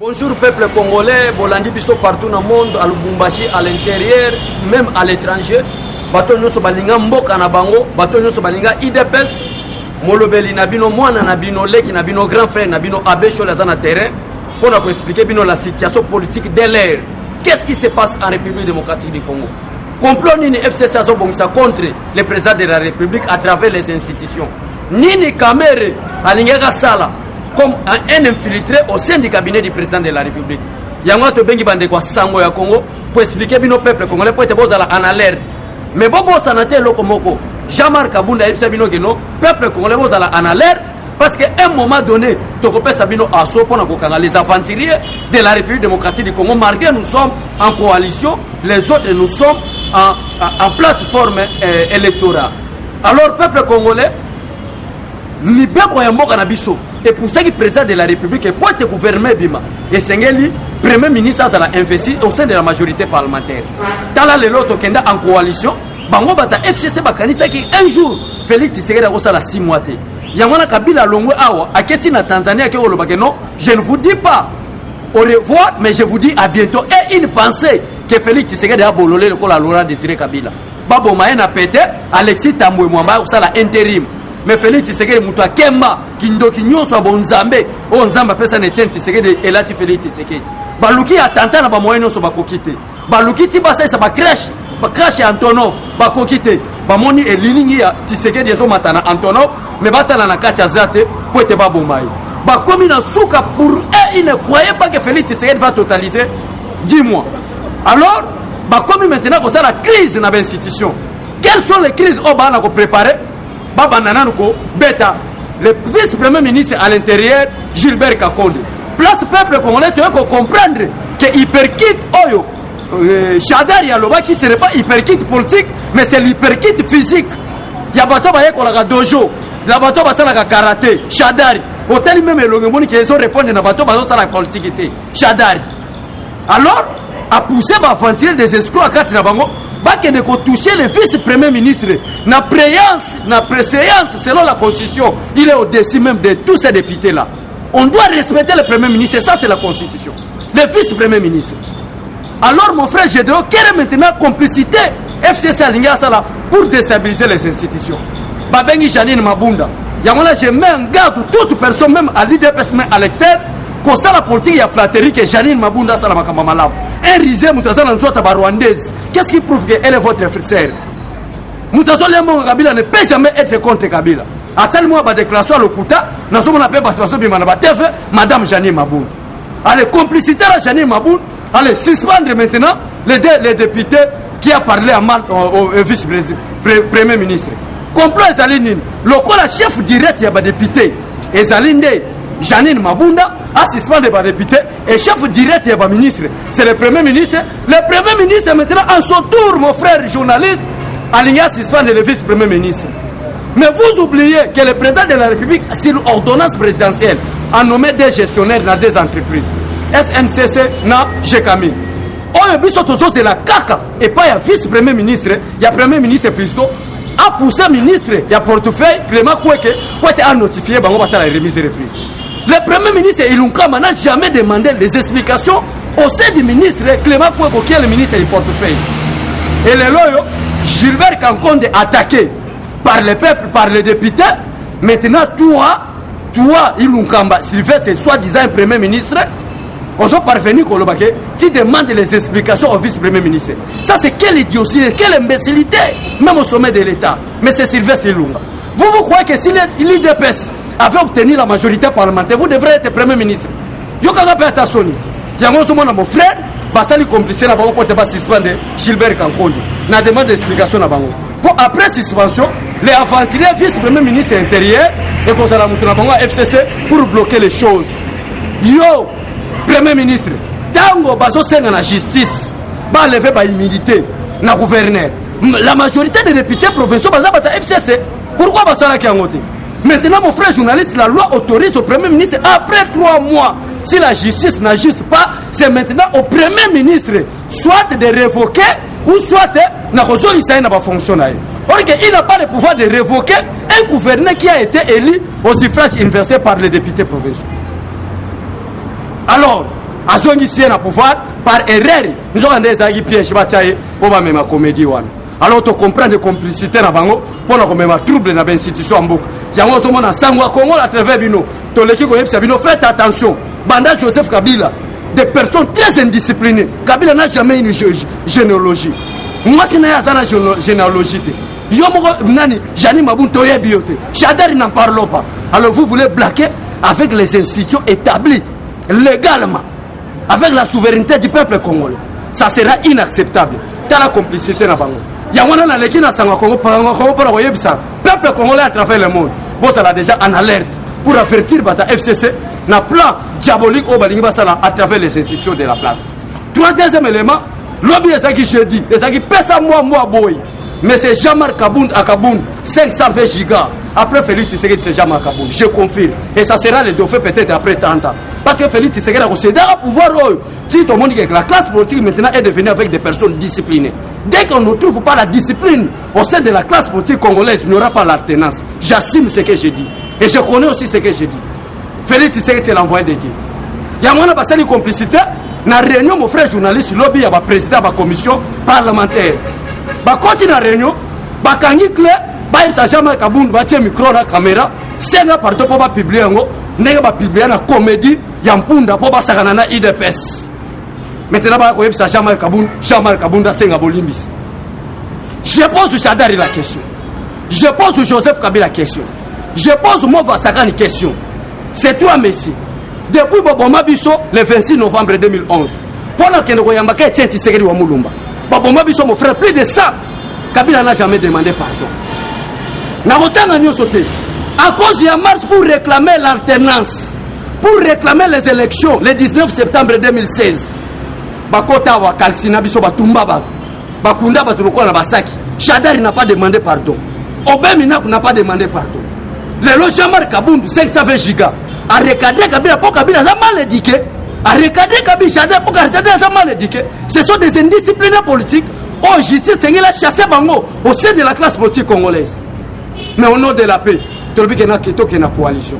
Bonjour peuple congolais, Bolandi biso partout dans le monde, à Lubumbashi, à l'intérieur, même à l'étranger. Bato nyonso balinga mboka na bango, bato nyonso balinga IDPS, molobeli na bino mwana na bino leki na bino grand frère na bino Abesho la na terrain pour nous expliquer bino la situation politique de l'ère. Qu'est-ce qui se passe en République démocratique du Congo? Complot nini FCC azobongisa contre le président de la République à travers les institutions. Nini Kamere alingaka sala comme un infiltré au sein du cabinet du président de la République. Yango to bengi bande kwa sango ya Congo pour expliquer bino peuple congolais pour être bozala en alerte. Mais bobo sanate loko moko Jean-Marc Kabunda epsa bino geno peuple congolais bozala en alerte parce qu'à un moment donné tokope sabino asso pour na les aventuriers de la République démocratique du Congo. Malgré nous sommes en coalition, les autres nous sommes en plateforme électorale. Alors peuple congolais libeko ya mboka na biso. Et pour ça que le président de la République est pour gouverner Bima. Et Sengeli, premier ministre, a investi au sein de la majorité parlementaire. Dans la Leloto Kenda en coalition, Bango Bata FCC Bakanisa qui un jour, Félix Tshisekedi a reçu la 6 mois. Yamana Kabila Longwe Awa, a Keti na Tanzanie, qui non, je ne vous dis pas au revoir, mais je vous dis à bientôt. Et il pensait que Félix Tshisekedi a bololé le col à Laurent Désiré Kabila. Babo Mayen a pété, Alexis Tamboué Mwamba, ça la intérim. Mais Félix Tshisekedi mutu akemba kindoki nyonso abonzambe o nzamba pesa ne tient Tshisekedi elati Félix Tshisekedi baluki atanta na ba moyen nyonso bakokite baluki ti basa sa ba crash Antonov bakokite bamoni elilingi ya Tshisekedi ezo matana Antonov mais batala na kacha zate pour te babomai bakomi na suka pour il ne croyait pas que Félix Tshisekedi va totaliser 10 mois. Alors bakomi maintenant que ça la crise na l'institution. Quelles sont les crises au bana ko préparer Baba Nananuko, Beta, le vice-premier ministre à l'intérieur, Gilbert Kakonde. Place peuple congolais, tu veux comprendre que hyperkit Oyo, Chadari Aloba qui ne serait pas hyperkit politique, mais c'est l'hyperkit physique. Yabato Baye Kolaga Dojo, Labato Basalaga Karaté, Chadari. Hôtel même le qui ont répondu à Bato Bazo la politique. Chadari. Alors, à pousser ma aventure des escrocs à Katsinabango, qui ne toucher le vice-premier ministre na préséance selon la constitution, il est au-dessus même de tous ces députés là. On doit respecter le premier ministre, et ça c'est la constitution, le vice-premier ministre. Alors mon frère Gédéo, quelle est maintenant complicité FCC Alinga Sala pour déstabiliser les institutions? Babengi Janine Mabunda, Yamona, je mets en garde toute personne, même à l'IDPS, mais à l'extérieur, constat la politique, il y a flatterie que Janine Mabunda Sala Makamba Malab. Un risé Moutazan Nzota Rwandaise. Qu'est-ce qui prouve qu'elle est votre frère? Moutazan Lembo Kabila ne peut jamais être contre Kabila. À celle moi, ma déclaration à l'Okuta, nous sommes appelés Madame Janine Maboun. Allez, complicité à Janine Maboun, allez, suspendre maintenant les députés qui a parlé à mal au vice-premier ministre. Complot Ezaline, le chef direct, il y a des députés. Ezaline, Janine Mabunda, assistant des députés et chef direct et ministre. C'est le premier ministre. Le premier ministre maintenant en son tour, mon frère journaliste, aligné assistant de le vice-premier ministre. Mais vous oubliez que le président de la République, sur ordonnance présidentielle, a nommé des gestionnaires dans des entreprises. SNCC, na GECAMI. On a vu ce de la CACA et pas il y a vice-premier ministre, il y a premier ministre plutôt. A poussé ministre, il y a portefeuille, Clément Koueke, pour être notifié, on va faire la remise et reprise. Le premier ministre Ilunkama n'a jamais demandé des explications au sein du ministre Clément Koueko qui est le ministre du portefeuille. Et le loyo, Gilbert Kakonde attaqué par le peuple, par les députés. Maintenant, toi Ilunkamba, Sylvestre, soi-disant premier ministre, on s'est parvenu Kolobake, tu demandes les explications au vice-premier ministre. Ça, c'est quelle idiotie, quelle imbécilité, même au sommet de l'État. Mais c'est Sylvestre Ilunga. Vous croyez que si l'IDPS avait obtenu la majorité parlementaire, vous devrez être premier ministre. Yo kanga pe attention. Yango somo na mon frère, basali complice na bango pour te suspendre Gilbert Kakonde. Na demande d'explication na bango. Pour après suspension, les aventuriers vice-premier ministre intérieur et qu'on la mutuna bango FCC pour bloquer les choses. Yo, premier ministre, tango bazo senga na justice, ba lever ba humilité na gouverneur. La majorité des députés provinciaux baza bata FCC. Pourquoi basala ki angote? Maintenant, mon frère journaliste, la loi autorise au Premier ministre, après 3 mois, si la justice n'ajuste pas, c'est maintenant au Premier ministre, soit de révoquer, ou soit de fonctionner. Or, il n'a pas le pouvoir de révoquer un gouverneur qui a été élu au suffrage universel par les députés provinciaux. Alors, azongi sie na pouvoir par erreur nous avons des agi piège bataille pour ba même comédie wana alors to comprendre complicité na bango pour na komema trouble na institution mboka yango zo mona sangwa Congo à travers bino to leki ko yebisa bino faites attention banda Joseph Kabila des personnes très indisciplinées. Kabila n'a jamais une généalogie. Moi c'est na sana généalogie. Yo moko nani Jani Mabunto yebiote. Chadari n'en parle pas. Alors vous voulez blaquer avec les institutions établies légalement avec la souveraineté du peuple congolais. Ça sera inacceptable. T'as la complicité na bango. Yamwana na leki na sangwa Congo para koyebisa. Peuple congolais à travers le monde. Bon ça l'a déjà en alerte pour avertir bata FCC na plan diabolique au balingi basala à travers les institutions de la place. Troisième élément, lobby ezaki jeudi, ezaki pesa moi boy. Mais c'est Jean-Marc Kabound à Kabound 520 gigas. Après Félix Tshisekedi c'est Jean-Marc Kabound, je confirme. Et ça sera le dauphin peut-être après 30 ans. Parce que Félix Tshisekedi a cédé à pouvoir. Si tout le monde dit que la classe politique maintenant est devenue avec des personnes disciplinées. Dès qu'on ne trouve pas la discipline au sein de la classe politique congolaise, il n'y aura pas l'alternance. J'assume ce que j'ai dit. Et je connais aussi ce que j'ai dit. Félix Tshisekedi c'est l'envoyé de Dieu. Il y a moins de complicité. Dans la réunion, mon frère journaliste, lobby, il y a un président de la commission parlementaire. Bah continue la réunion, bah kangi clé, bah il s'agit de Kabound, bah tiens micro la caméra, c'est là partout pour bah publier ngo, n'est pas publier la comédie, yampunda pour bah saganana IDPS. Maintenant bah quoi il s'agit de Jean-Marc Kabound à Sengabolimbis. Je pose Chadari la question, je pose Joseph Kabila la question, je pose Mova Sagan la question. C'est toi Messi. Depuis Boboma Bisso le 26 novembre 2011, pendant que nous avons fait Tshisekedi wa Mulumba. Boboma Bisso mon frère, plus de ça, Kabila n'a jamais demandé pardon. À cause de la marche pour réclamer l'alternance, pour réclamer les élections le 19 septembre 2016, Bakota wa Kalsina Bisso Batumba Bakunda Batuloko na Basaki, Chadari n'a pas demandé pardon. Obemina n'a pas demandé pardon. Le logement Kabound 520 gigas a recadré Kabila pour Kabila a mal éduqué. A recadré Kabila Chadari pour Kabila a mal éduqué. Ce sont des indisciplinés politiques. Oh, justice, c'est qu'il a chassé Bango au sein de la classe politique congolaise. Mais au nom de la paix, tu as vu qu'il y a une coalition.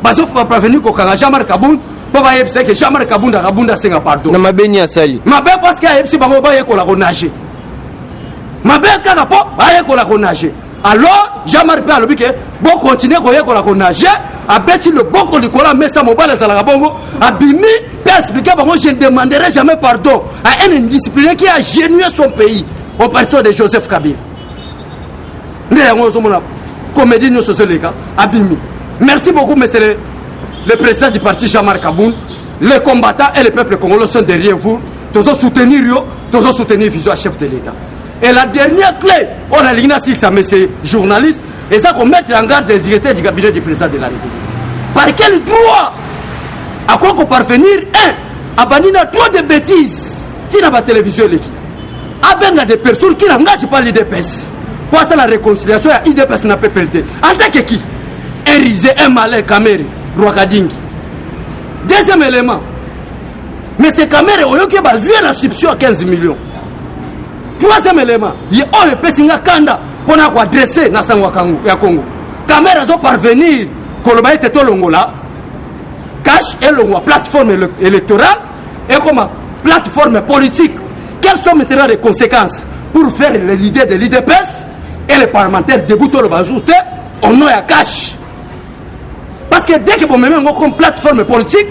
Bazof va prévenir que Jean-Marc Kabound, pour que Jean-Marc Kabound a fait pardon. Na mabeni ya sali. Mabe parce qu'il y a un Bango qui a nager. Mabe Karapo a nager. Alors, Jean-Marc a dit que bon continuer à nager, a bâti le bon colis, mais ça m'a pas la bongo, a bimi, pour expliquer que je ne demanderai jamais pardon à un indiscipliné qui a génué son pays, au personne de Joseph Kabila. Comédie nous sommes les gars, abimi. Merci beaucoup, monsieur le président du parti Jean-Marc Kabound. Les combattants et le peuple congolais sont derrière vous. Tous soutenir le visuel chef de l'État. Et la dernière clé, on a l'ignace, ça met ces journalistes, et ça qu'on met en garde le directeur du cabinet du président de la République. Par quel droit à quoi qu'on parvenir à bannir trop de bêtises si dans la télévision l'équipe. À ben des personnes qui n'engagent pas l'IDPS. Pour ça la réconciliation, l'IDPS n'a pas perdu. En tant que qui? Un risé, un malin, Kameri, Rwakadingi. Deuxième élément. Mais ces Kameri, on a basé la subvention à 15 millions. Troisième élément, il y a un Pessinga Kanda pour adresser na Sangwa Congo. Caméras ont parvenir, Kolobaï Teto Longola, cache et Longola, plateforme électorale et comme plateforme politique. Quelles sont maintenant les conséquences pour faire l'idée de l'IDPS et les parlementaires déboutent le bazouté, on a cache. Parce que dès que vous mettez comme plateforme politique,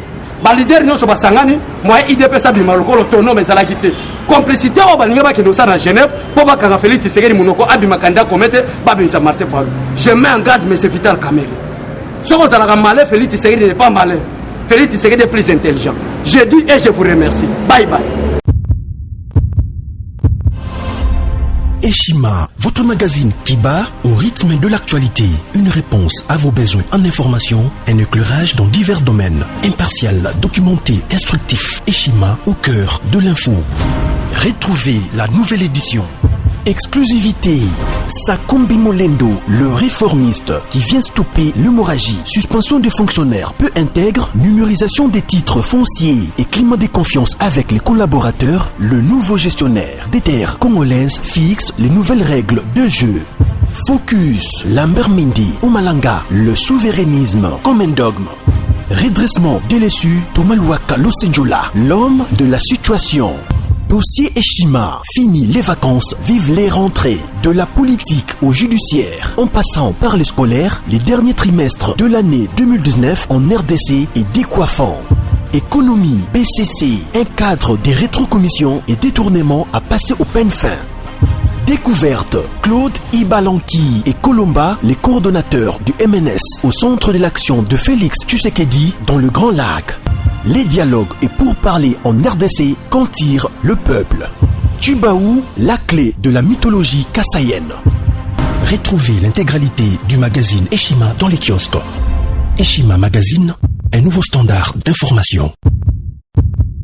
les leaders ne sont pas sangani, moi IDPS a du mal, l'autonome et ça l'a quitté. Complicité au Banigaba qui nous à Genève pour pas qu'un Félix Tshisekedi Mounoko Abimakanda commette Babin Martin Fall. Je mets en garde M. Vital Kamerhe. Ce que vous avez malin, Félix Tshisekedi n'est pas malin. Félix Tshisekedi est plus intelligent. Je dis et je vous remercie. Bye bye. Eshima, votre magazine qui bat au rythme de l'actualité. Une réponse à vos besoins en information, un éclairage dans divers domaines. Impartial, documenté, instructif. Eshima au cœur de l'info. Retrouvez la nouvelle édition. Exclusivité. Sakombi Molendo, le réformiste qui vient stopper l'hémorragie. Suspension des fonctionnaires peu intègre, numérisation des titres fonciers et climat de confiance avec les collaborateurs. Le nouveau gestionnaire des terres congolaises fixe les nouvelles règles de jeu. Focus, Lambert Mindi, Omalanga, le souverainisme comme un dogme. Redressement délaissé, Tomaluaka Losenjola, l'homme de la situation. Dossier Eshima, fini les vacances, vive les rentrées. De la politique au judiciaire, en passant par les scolaires, les derniers trimestres de l'année 2019 en RDC est décoiffant. Économie, BCC, un cadre des rétrocommissions et détournements à passer au peine fin. Découverte, Claude Ibalanki et Colomba, les coordonnateurs du MNS au centre de l'action de Félix Tshisekedi dans le Grand Lac. Les dialogues et pourparlers en RDC qu'en tire le peuple. Tubaou, la clé de la mythologie kassaïenne. Retrouvez l'intégralité du magazine Eshima dans les kiosques. Eshima Magazine, un nouveau standard d'information.